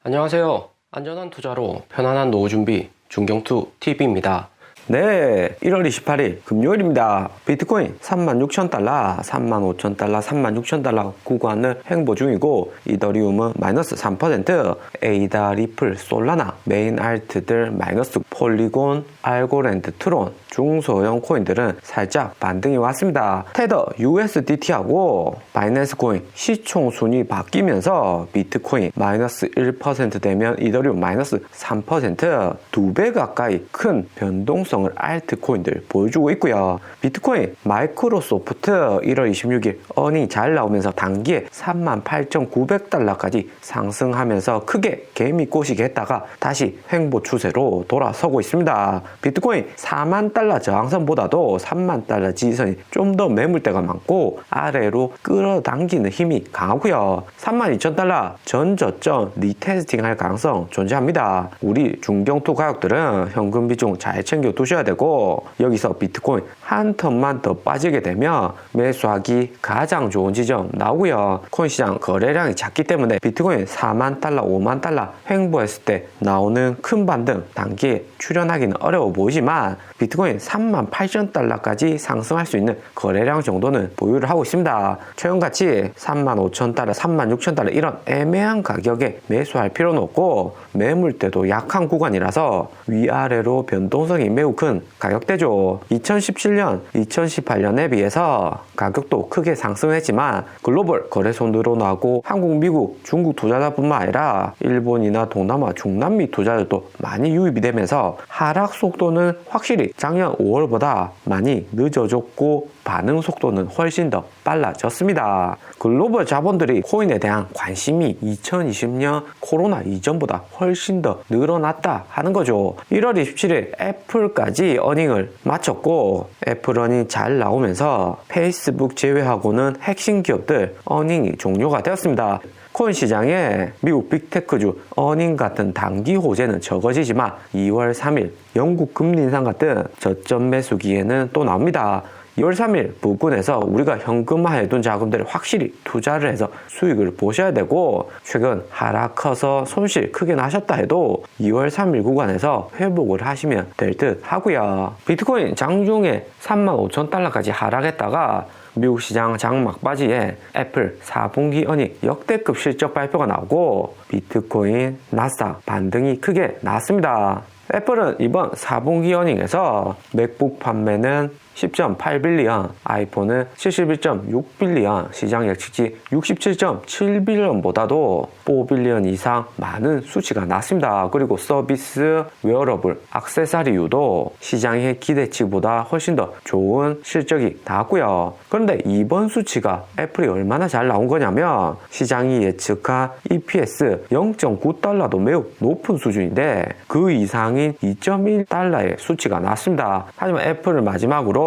안녕하세요. 안전한 투자로 편안한 노후 준비 중경투 TV입니다. 네, 1월 28일 금요일입니다. 비트코인 36,000달러, 35,000달러, 36,000달러 구간을 행보 중이고, 이더리움은 마이너스 3%, 에이다, 리플, 솔라나, 메인 알트들 마이너스, 폴리곤, 알고랜드, 트론, 중소형 코인들은 살짝 반등이 왔습니다. 테더, USDT하고 바이낸스 코인 시총 순위 바뀌면서 비트코인 마이너스 1% 되면 이더리움 마이너스 3%, 2배 가까이 큰 변동성을 알트코인들 보여주고 있고요. 비트코인, 마이크로소프트 1월 26일 어닝 잘 나오면서 단기에 38,900달러까지 상승하면서 크게 개미 꼬시게 했다가 다시 횡보 추세로 돌아서고 있습니다. 비트코인 4만 달러 저항선보다도 3만 달러 지지선이 좀 더 매물대가 많고 아래로 끌어당기는 힘이 강하고요. 32,000달러 전 저점 리테스팅 할 가능성 존재합니다. 우리 중경투 가격들은 현금 비중 잘 챙겨 두셔야 되고, 여기서 비트코인 한 턴만 더 빠지게 되면 매수하기 가장 좋은 지점 나오고요. 코인 시장 거래량이 작기 때문에 비트코인 4만 달러, 5만 달러 횡보했을 때 나오는 큰 반등 단기에 출현하기는 어려워 보이지만 비트코인 38,000달러까지 상승할 수 있는 거래량 정도는 보유를 하고 있습니다. 최근같이 35,000달러, 36,000달러 이런 애매한 가격에 매수할 필요는 없고, 매물대도 약한 구간이라서 위아래로 변동성이 매우 큰 가격대죠. 2017년, 2018년에 비해서 가격도 크게 상승했지만 글로벌 거래소 늘어나고 한국, 미국, 중국 투자자뿐만 아니라 일본이나 동남아, 중남미 투자자들도 많이 유입이 되면서 하락 속도는 확실히 작년 5월보다 많이 늦어졌고 반응 속도는 훨씬 더 빨라졌습니다. 글로벌 자본들이 코인에 대한 관심이 2020년 코로나 이전보다 훨씬 더 늘어났다 하는 거죠. 1월 27일 애플까지 어닝을 마쳤고, 애플 어닝 잘 나오면서 페이스북 제외하고는 핵심 기업들 어닝이 종료가 되었습니다. 코인 시장에 미국 빅테크주 어닝 같은 단기 호재는 적어지지만 2월 3일 영국 금리 인상 같은 저점 매수기에는 또 나옵니다. 2월 3일 부근에서 우리가 현금화해둔 자금들을 확실히 투자를 해서 수익을 보셔야 되고, 최근 하락 커서 손실 크게 나셨다 해도 2월 3일 구간에서 회복을 하시면 될 듯 하고요. 비트코인 장중에 35,000달러까지 하락했다가 미국 시장 장막바지에 애플 4분기 어닝 역대급 실적 발표가 나오고 비트코인, 나스닥 반등이 크게 나왔습니다. 애플은 이번 4분기 어닝에서 맥북 판매는 10.8빌리언, 아이폰은 71.6빌리언, 시장 예측치 67.7빌리언보다도 4빌리언 이상 많은 수치가 났습니다. 그리고 서비스, 웨어러블, 액세서리유도 시장의 기대치보다 훨씬 더 좋은 실적이 나왔고요. 그런데 이번 수치가 애플이 얼마나 잘 나온 거냐면 시장이 예측한 EPS 0.9달러도 매우 높은 수준인데 그 이상인 2.1달러의 수치가 나왔습니다. 하지만 애플을 마지막으로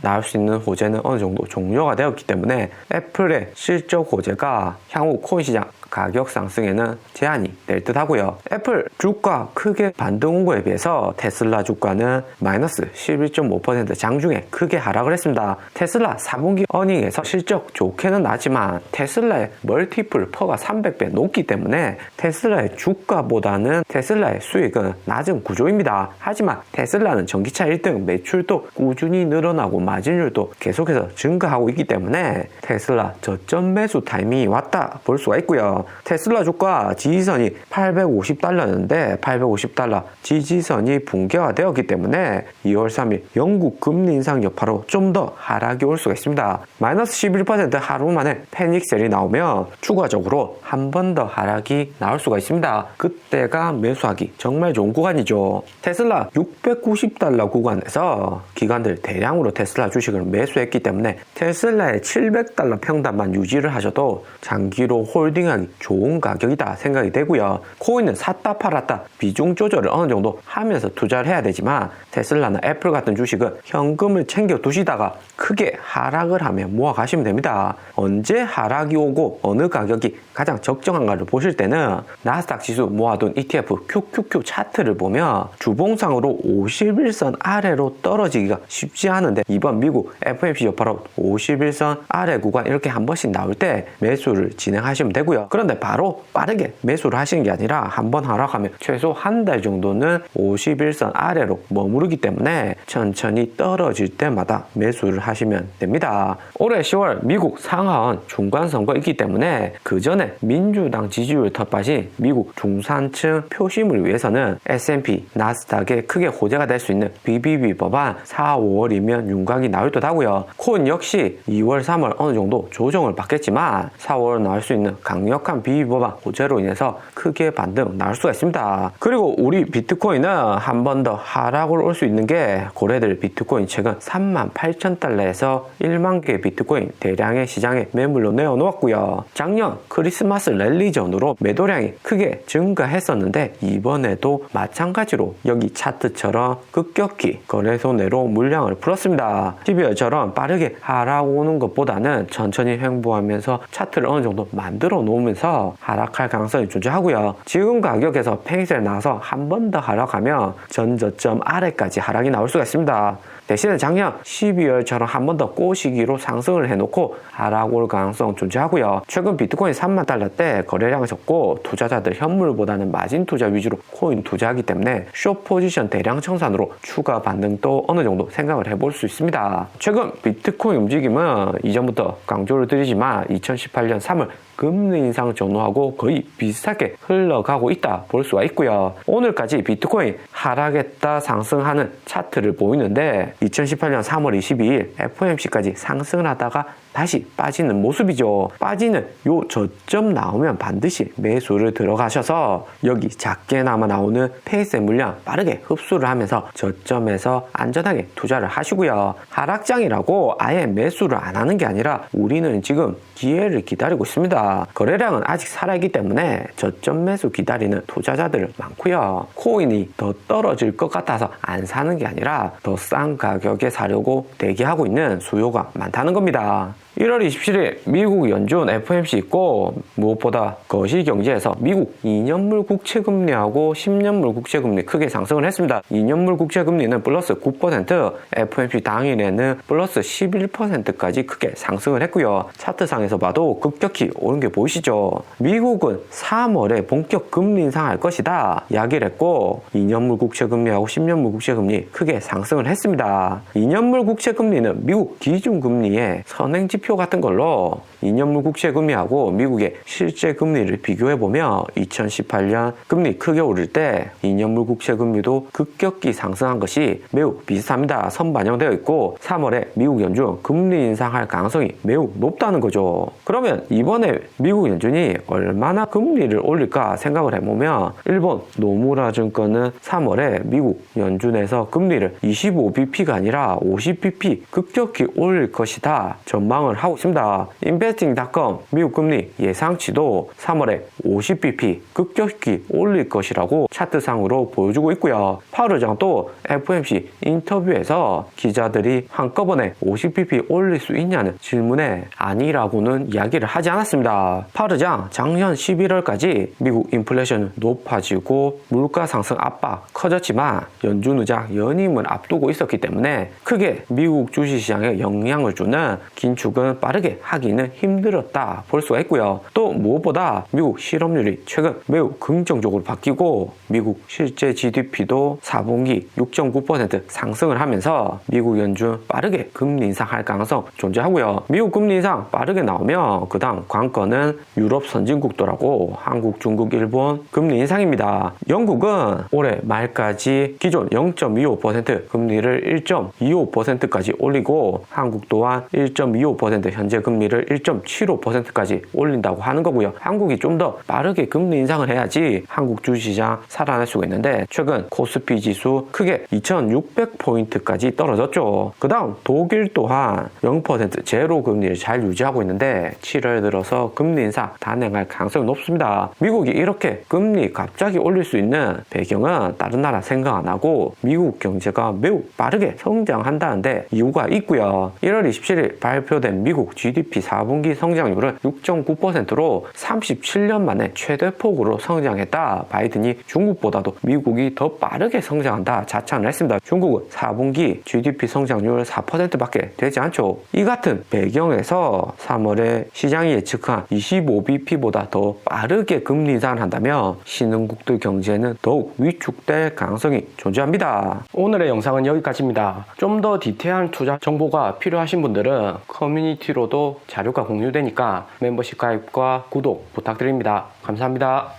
나올 수 있는 호재는 어느 정도 종료가 되었기 때문에 애플의 실적 호재가 향후 코인 시장 가격 상승에는 제한이 될 듯 하고요. 애플 주가 크게 반등 온 거에 비해서 테슬라 주가는 마이너스 11.5% 장중에 크게 하락을 했습니다. 테슬라 4분기 어닝에서 실적 좋게는 나지만 테슬라의 멀티플 퍼가 300배 높기 때문에 테슬라의 주가보다는 테슬라의 수익은 낮은 구조입니다. 하지만 테슬라는 전기차 1등 매출도 꾸준히 늘어나고 마진율도 계속해서 증가하고 있기 때문에 테슬라 저점 매수 타이밍이 왔다 볼 수가 있고요. 테슬라 주가 지지선이 850달러였는데 850달러 지지선이 붕괴가 되었기 때문에 2월 3일 영국 금리 인상 여파로 좀 더 하락이 올 수가 있습니다. 마이너스 11% 하루 만에 패닉셀이 나오면 추가적으로 한 번 더 하락이 나올 수가 있습니다. 그때가 매수하기 정말 좋은 구간이죠. 테슬라 690달러 구간에서 기관들 대량으로 테슬라 주식을 매수했기 때문에 테슬라의 700달러 평단만 유지를 하셔도 장기로 홀딩하기 좋은 가격이다 생각이 되고요. 코인은 샀다 팔았다 비중 조절을 어느 정도 하면서 투자를 해야 되지만 테슬라나 애플 같은 주식은 현금을 챙겨 두시다가 크게 하락을 하면 모아 가시면 됩니다. 언제 하락이 오고 어느 가격이 가장 적정한가를 보실 때는 나스닥 지수 모아둔 ETF QQQ 차트를 보면 주봉상으로 51선 아래로 떨어지기가 쉽지 하는데 이번 미국 FOMC 여파로 51선 아래 구간 이렇게 한 번씩 나올 때 매수를 진행하시면 되고요. 그런데 바로 빠르게 매수를 하시는 게 아니라 한번 하락하면 최소 한 달 정도는 51선 아래로 머무르기 때문에 천천히 떨어질 때마다 매수를 하시면 됩니다. 올해 10월 미국 상하원 중간선거 있기 때문에 그 전에 민주당 지지율 텃밭인 미국 중산층 표심을 위해서는 S&P, 나스닥에 크게 호재가 될 수 있는 BBB 법안 4, 5월이면 윤곽이 나올 듯 하고요. 코인 역시 2월, 3월 어느 정도 조정을 받겠지만 4, 5월 나올 수 있는 강력한 BBB 법안 호재로 인해서 크게 반등 나올 수가 있습니다. 그리고 우리 비트코인은 한 번 더 하락을 올 수 있는 게 고래들 비트코인 최근 38,000달러에서 1만 개의 비트코인 대량의 시장에 매물로 내어놓았고요. 작년 크리스마스 랠리 전후로 매도량이 크게 증가했었는데 이번에도 마찬가지로 여기 차트처럼 급격히 거래소 내로 물량을 풀었습니다. 12월처럼 빠르게 하락 오는 것보다는 천천히 횡보하면서 차트를 어느 정도 만들어 놓으면서 하락할 가능성이 존재하고요. 지금 가격에서 페이스에 나와서 한 번 더 하락하면 전 저점 아래까지 하락이 나올 수가 있습니다. 대신에 작년 12월처럼 한 번 더 꼬시기로 상승을 해놓고 하락 올 가능성 존재하고요. 최근 비트코인 3만 달러 때 거래량이 적고 투자자들 현물보다는 마진 투자 위주로 코인 투자하기 때문에 숏 포지션 대량 청산으로 추가 반등도 어느 정도 생각을 해볼 수 있습니다. 최근 비트코인 움직임은 이전부터 강조를 드리지만 2018년 3월 금리 인상 전후하고 거의 비슷하게 흘러가고 있다 볼 수가 있고요. 오늘까지 비트코인 하락했다 상승하는 차트를 보이는데 2018년 3월 22일 FOMC까지 상승을 하다가 다시 빠지는 모습이죠. 빠지는 요 저점 나오면 반드시 매수를 들어가셔서 여기 작게나마 나오는 페이스의 물량 빠르게 흡수를 하면서 저점에서 안전하게 투자를 하시고요. 하락장이라고 아예 매수를 안 하는 게 아니라 우리는 지금 기회를 기다리고 있습니다. 거래량은 아직 살아있기 때문에 저점 매수 기다리는 투자자들 많고요. 코인이 더 떨어질 것 같아서 안 사는 게 아니라 더 싼 가격에 사려고 대기하고 있는 수요가 많다는 겁니다. 1월 27일 미국 연준 FOMC 있고 무엇보다 거시경제에서 미국 2년물 국채금리하고 10년물 국채금리 크게 상승을 했습니다. 2년물 국채금리는 플러스 9%, FOMC 당일에는 플러스 11%까지 크게 상승을 했고요. 차트상에서 봐도 급격히 오른 게 보이시죠? 미국은 3월에 본격 금리 인상할 것이다 이야기를 했고 2년물 국채금리하고 10년물 국채금리 크게 상승을 했습니다. 2년물 국채금리는 미국 기준금리의 선행지표 같은 걸로 2년물 국채금리하고 미국의 실제 금리를 비교해보면 2018년 금리 크게 오를 때 2년물 국채금리도 급격히 상승한 것이 매우 비슷합니다. 선반영되어 있고 3월에 미국 연준 금리 인상할 가능성이 매우 높다는 거죠. 그러면 이번에 미국 연준이 얼마나 금리를 올릴까 생각을 해보면 일본 노무라 증권은 3월에 미국 연준에서 금리를 25bp가 아니라 50bp 급격히 올릴 것이다 전망을 하고 있습니다. investing.com 미국 금리 예상치도 3월에 50bp 급격히 올릴 것이라고 차트상으로 보여주고 있고요. 파월 의장도 FOMC 인터뷰에서 기자들이 한꺼번에 50bp 올릴 수 있냐는 질문에 아니라고는 이야기를 하지 않았습니다. 파월 의장 작년 11월까지 미국 인플레이션은 높아지고 물가 상승 압박 커졌지만 연준 의장 연임을 앞두고 있었기 때문에 크게 미국 주식시장에 영향을 주는 긴축은 빠르게 하기는 힘들었다 볼 수가 있고요. 또 무엇보다 미국 실업률이 최근 매우 긍정적으로 바뀌고 미국 실제 GDP도 4분기 6.9% 상승을 하면서 미국 연준 빠르게 금리 인상할 가능성 존재하고요. 미국 금리 인상 빠르게 나오면 그 다음 관건은 유럽 선진국들하고 한국, 중국, 일본 금리 인상입니다. 영국은 올해 말까지 기존 0.25% 금리를 1.25%까지 올리고 한국 또한 1.25% 현재 금리를 1.75%까지 올린다고 하는 거고요. 한국이 좀 더 빠르게 금리 인상을 해야지 한국 주식시장 살아날 수가 있는데 최근 코스피 지수 크게 2600포인트까지 떨어졌죠. 그 다음 독일 또한 0% 제로 금리를 잘 유지하고 있는데 7월 들어서 금리 인상 단행할 가능성이 높습니다. 미국이 이렇게 금리 갑자기 올릴 수 있는 배경은 다른 나라 생각 안 하고 미국 경제가 매우 빠르게 성장한다는데 이유가 있고요. 1월 27일 발표된 미국 GDP 4분기 성장률은 6.9%로 37년 만에 최대폭으로 성장했다. 바이든이 중국보다도 미국이 더 빠르게 성장한다 자찬을 했습니다. 중국은 4분기 GDP 성장률 4%밖에 되지 않죠. 이 같은 배경에서 3월에 시장이 예측한 25bp보다 더 빠르게 금리 인상한다면 신흥국들 경제는 더욱 위축될 가능성이 존재합니다. 오늘의 영상은 여기까지입니다. 좀 더 디테일한 투자 정보가 필요하신 분들은 커뮤니티로도 자료가 공유되니까 멤버십 가입과 구독 부탁드립니다. 감사합니다.